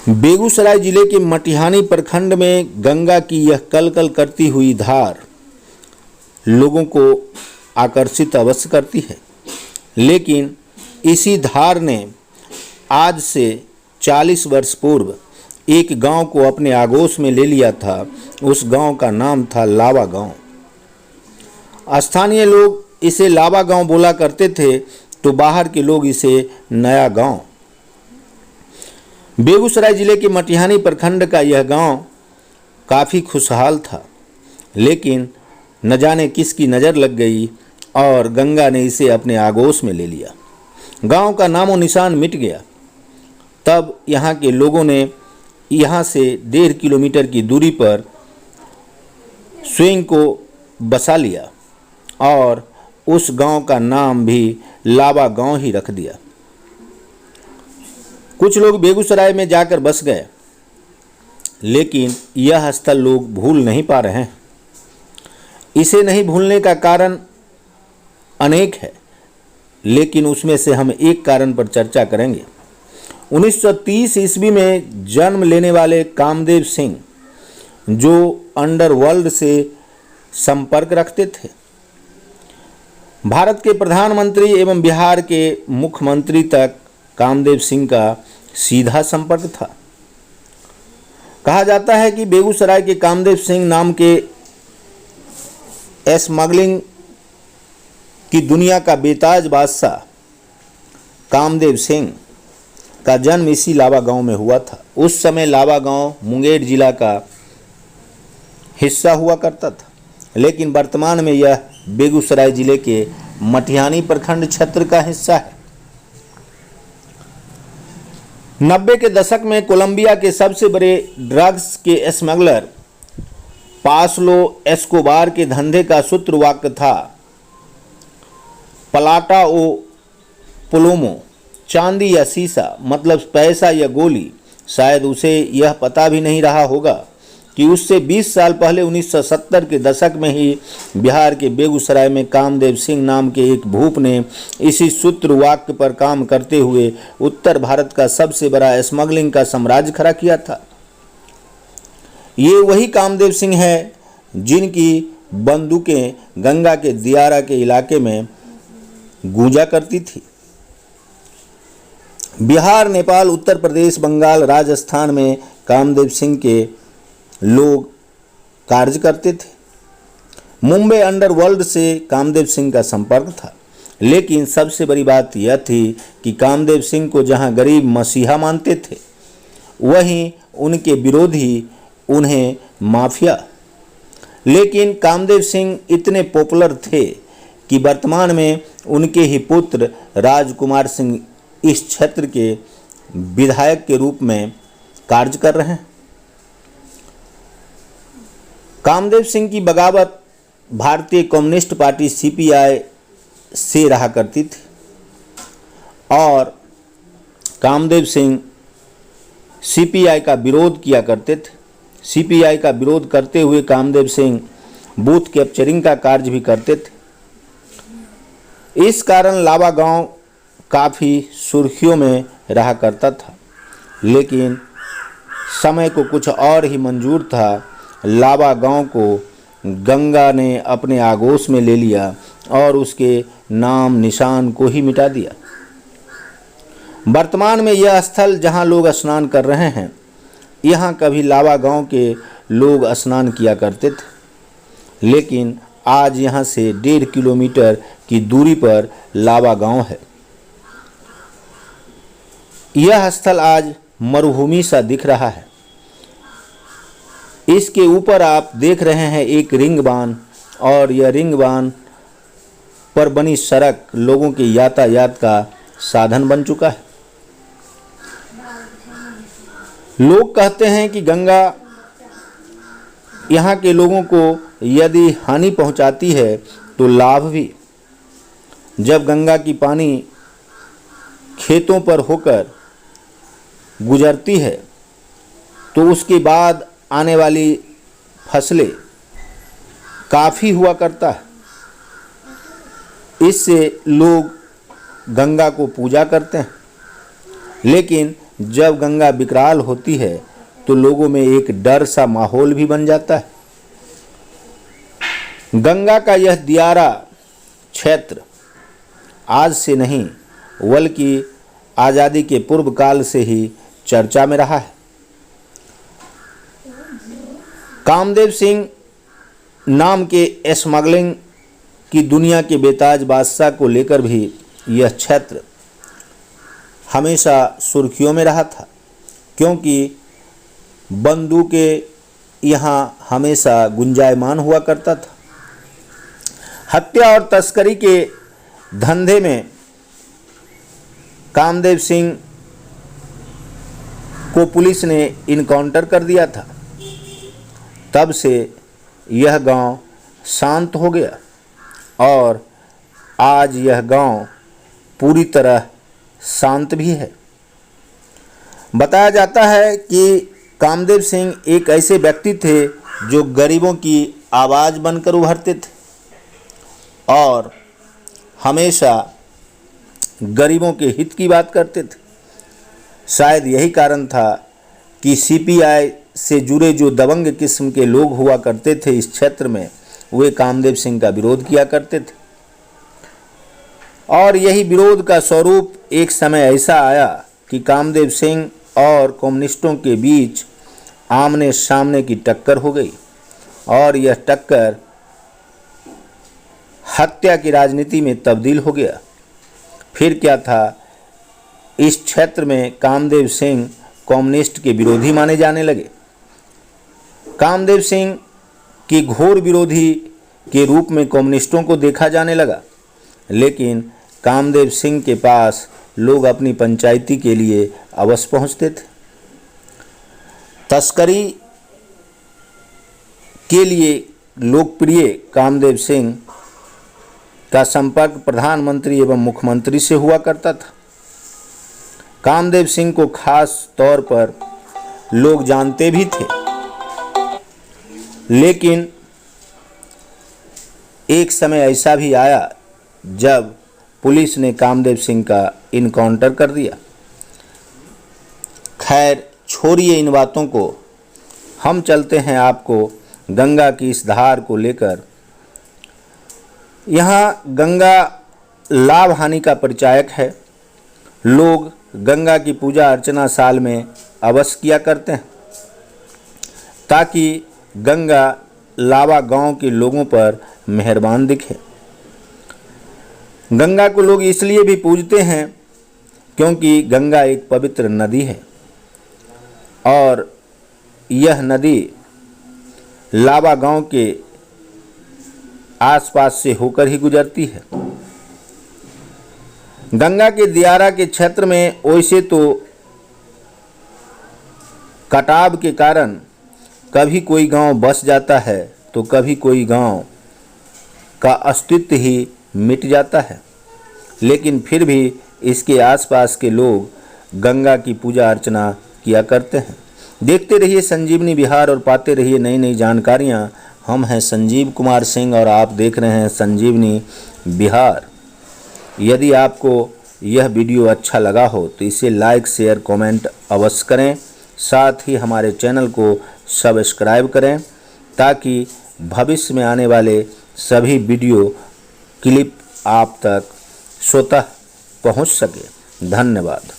बेगूसराय जिले के मटिहानी प्रखंड में गंगा की यह कलकल करती हुई धार लोगों को आकर्षित अवश्य करती है, लेकिन इसी धार ने आज से 40 वर्ष पूर्व एक गांव को अपने आगोश में ले लिया था। उस गांव का नाम था लावा गांव। स्थानीय लोग इसे लावा गांव बोला करते थे, तो बाहर के लोग इसे नया गांव। बेगूसराय जिले के मटिहानी प्रखंड का यह गांव काफ़ी खुशहाल था, लेकिन न जाने किसकी नज़र लग गई और गंगा ने इसे अपने आगोश में ले लिया। गांव का नामो निशान मिट गया। तब यहाँ के लोगों ने यहाँ से 1.5 किलोमीटर की दूरी पर स्वयं को बसा लिया और उस गांव का नाम भी लावा गांव ही रख दिया। कुछ लोग बेगूसराय में जाकर बस गए, लेकिन यह स्थल लोग भूल नहीं पा रहे हैं। इसे नहीं भूलने का कारण अनेक है, लेकिन उसमें से हम एक कारण पर चर्चा करेंगे। 1930 ईस्वी में जन्म लेने वाले कामदेव सिंह, जो अंडरवर्ल्ड से संपर्क रखते थे। भारत के प्रधानमंत्री एवं बिहार के मुख्यमंत्री तक कामदेव सिंह का सीधा संपर्क था। कहा जाता है कि बेगूसराय के कामदेव सिंह नाम के स्मगलिंग की दुनिया का बेताज बादशाह कामदेव सिंह का जन्म इसी लावा गांव में हुआ था। उस समय लावा गांव मुंगेर जिला का हिस्सा हुआ करता था, लेकिन वर्तमान में यह बेगूसराय जिले के मटिहानी प्रखंड क्षेत्र का हिस्सा है। 90 के दशक में कोलंबिया के सबसे बड़े ड्रग्स के स्मगलर पास्लो एस्कोबार के धंधे का सूत्रवाक्य था प्लाटा ओ प्लोमो, चांदी या शीशा, मतलब पैसा या गोली। शायद उसे यह पता भी नहीं रहा होगा कि उससे 20 साल पहले 1970 के दशक में ही बिहार के बेगूसराय में कामदेव सिंह नाम के एक भूप ने इसी सूत्रवाक्य पर काम करते हुए उत्तर भारत का सबसे बड़ा स्मगलिंग का साम्राज्य खड़ा किया था। ये वही कामदेव सिंह है जिनकी बंदूकें गंगा के दियारा के इलाके में गूंजा करती थी। बिहार, नेपाल, उत्तर प्रदेश, बंगाल, राजस्थान में कामदेव सिंह के लोग कार्य करते थे। मुंबई अंडरवर्ल्ड से कामदेव सिंह का संपर्क था, लेकिन सबसे बड़ी बात यह थी कि कामदेव सिंह को जहां गरीब मसीहा मानते थे, वहीं उनके विरोधी उन्हें माफिया। लेकिन कामदेव सिंह इतने पॉपुलर थे कि वर्तमान में उनके ही पुत्र राजकुमार सिंह इस क्षेत्र के विधायक के रूप में कार्य कर रहे हैं। कामदेव सिंह की बगावत भारतीय कम्युनिस्ट पार्टी सीपीआई से रहा करती थी और कामदेव सिंह सीपीआई का विरोध किया करते थे। सीपीआई का विरोध करते हुए कामदेव सिंह बूथ कैप्चरिंग का कार्य भी करते थे। इस कारण लावा गांव काफ़ी सुर्खियों में रहा करता था, लेकिन समय को कुछ और ही मंजूर था। लावा गांव को गंगा ने अपने आगोश में ले लिया और उसके नाम निशान को ही मिटा दिया। वर्तमान में यह स्थल जहां लोग स्नान कर रहे हैं, यहां कभी लावा गांव के लोग स्नान किया करते थे, लेकिन आज यहां से 1.5 किलोमीटर की दूरी पर लावा गांव है। यह स्थल आज मरुभूमि सा दिख रहा है। इसके ऊपर आप देख रहे हैं एक रिंग बांध, और यह रिंग बांध पर बनी सड़क लोगों के यातायात का साधन बन चुका है। लोग कहते हैं कि गंगा यहाँ के लोगों को यदि हानि पहुँचाती है तो लाभ भी। जब गंगा की पानी खेतों पर होकर गुजरती है तो उसके बाद आने वाली फसलें काफ़ी हुआ करता है। इससे लोग गंगा को पूजा करते हैं, लेकिन जब गंगा विकराल होती है तो लोगों में एक डर सा माहौल भी बन जाता है। गंगा का यह दियारा क्षेत्र आज से नहीं बल्कि आज़ादी के पूर्व काल से ही चर्चा में रहा है। कामदेव सिंह नाम के स्मगलिंग की दुनिया के बेताज बादशाह को लेकर भी यह क्षेत्र हमेशा सुर्खियों में रहा था, क्योंकि बंदूकें यहाँ हमेशा गुंजायमान हुआ करता था। हत्या और तस्करी के धंधे में कामदेव सिंह को पुलिस ने इनकाउंटर कर दिया था। तब से यह गांव शांत हो गया और आज यह गांव पूरी तरह शांत भी है। बताया जाता है कि कामदेव सिंह एक ऐसे व्यक्ति थे जो गरीबों की आवाज़ बनकर उभरते थे और हमेशा गरीबों के हित की बात करते थे। शायद यही कारण था कि सीपीआई से जुड़े जो दबंग किस्म के लोग हुआ करते थे इस क्षेत्र में, वे कामदेव सिंह का विरोध किया करते थे। और यही विरोध का स्वरूप एक समय ऐसा आया कि कामदेव सिंह और कम्युनिस्टों के बीच आमने सामने की टक्कर हो गई और यह टक्कर हत्या की राजनीति में तब्दील हो गया। फिर क्या था, इस क्षेत्र में कामदेव सिंह कम्युनिस्ट के विरोधी माने जाने लगे। कामदेव सिंह की घोर विरोधी के रूप में कम्युनिस्टों को देखा जाने लगा, लेकिन कामदेव सिंह के पास लोग अपनी पंचायती के लिए अवश्य पहुंचते थे। तस्करी के लिए लोकप्रिय कामदेव सिंह का संपर्क प्रधानमंत्री एवं मुख्यमंत्री से हुआ करता था। कामदेव सिंह को खास तौर पर लोग जानते भी थे, लेकिन एक समय ऐसा भी आया जब पुलिस ने कामदेव सिंह का इनकाउंटर कर दिया। खैर छोड़िए इन बातों को, हम चलते हैं आपको गंगा की इस धार को लेकर। यहाँ गंगा लाभ हानि का परिचायक है। लोग गंगा की पूजा अर्चना साल में अवश्य किया करते हैं ताकि गंगा लावा गांव के लोगों पर मेहरबान दिखे। गंगा को लोग इसलिए भी पूजते हैं क्योंकि गंगा एक पवित्र नदी है और यह नदी लावा गांव के आसपास से होकर ही गुजरती है। गंगा के दियारा के क्षेत्र में वैसे तो कटाव के कारण कभी कोई गांव बस जाता है तो कभी कोई गांव का अस्तित्व ही मिट जाता है, लेकिन फिर भी इसके आसपास के लोग गंगा की पूजा अर्चना किया करते हैं। देखते रहिए संजीवनी बिहार और पाते रहिए नई नई जानकारियां। हम हैं संजीव कुमार सिंह और आप देख रहे हैं संजीवनी बिहार। यदि आपको यह वीडियो अच्छा लगा हो तो इसे लाइक शेयर कमेंट अवश्य करें। साथ ही हमारे चैनल को सब्सक्राइब करें ताकि भविष्य में आने वाले सभी वीडियो क्लिप आप तक स्वतः पहुंच सके। धन्यवाद।